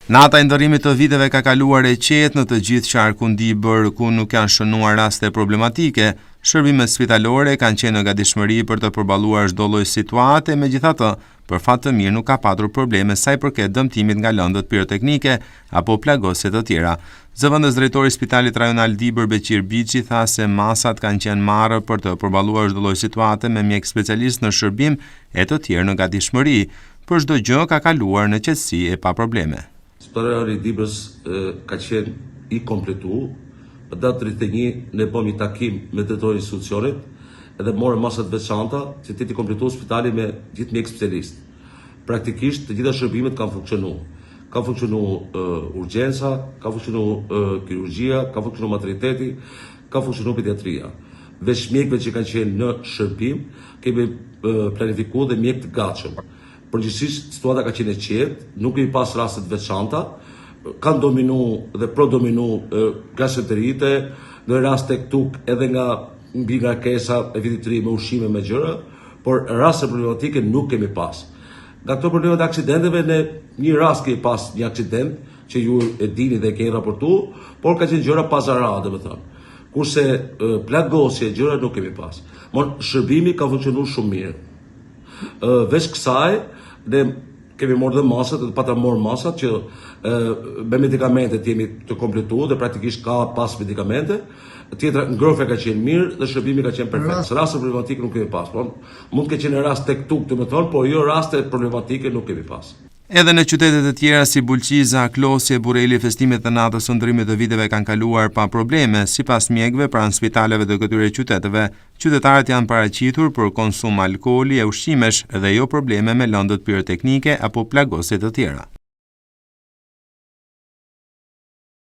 Nata e ndërrimit të viteve ka kaluar e qetë në të gjithë qarkun Dibër, ku nuk janë shënuar raste problematike. Shërbimet spitalore kanë qenë në gatishmëri për të përballuar çdo lloj situate, megjithatë, për fat të mirë nuk ka patur probleme sa i përket dëmtimit nga lëndët piroteknike apo plagosje të tjera. Zëvendës drejtori i Spitalit Rajonal Dibër Beqir Biçi tha se masat kanë qenë marrë për të përballuar çdo lloj situate me mjek specialist në shërbim e të tjerë në gatishmëri. Për çdo gjë ka kaluar në qetësi e pa probleme. Spitali i Dibrës ka qenë i kompletuar. Për datë 31 ne bëm një takim me drejtorin e institucionit edhe morëm masat veçanta që të jetë i kompletuar spitali me gjithë mjek specialist. Praktikisht të gjitha shërbimet kanë funksionuar. Ka funksionuar urgjenca, ka funksionuar kirurgjia, ka funksionuar materniteti, ka funksionuar pediatria. Veç mjekëve që kanë qenë në shërbim, kemi planifikuar dhe mjek të gatshëm. Përgjithsisht situata ka qenë e qetë, nuk kemi pas raste të veçanta, kanë dominu dhe prodominu gazeteritë, në raste këtu edhe nga mbi ngarkesa e vitit të ri me ushqime me gjëra, por raste problematike nuk kemi pas. Nga këto problemet e aksidenteve, ne një rast kemi pas një aksident që ju e dini dhe keni raportuar, por ka qenë gjëra pazara, domethënë. Kurse plagosje gjëra nuk kemi pas. Por shërbimi ka funksionuar shumë mirë. Veç kësaj, ne kemi marrë dhe masat, dhe pata morë masat që me medikamentet jemi të kompletuar dhe praktikisht ka pas medikamente. Tjetra ngrohtëja ka qenë mirë dhe shërbimi ka qenë perfekt. Raste problematike nuk kemi pas. Mund të kenë rast tek tuk, domethënë, por jo raste problematike nuk kemi pas. Edhe në qytetet e tjera si Bulqiza, Klosje, Bureli, festimet të natës së ndërrimit të viteve kanë kaluar pa probleme. Sipas mjekëve pranë spitaleve të këtyre qyteteve, qytetarët janë paraqitur për konsum alkooli e ushqimesh dhe jo probleme me lëndët piroteknike apo plagosje të tjera.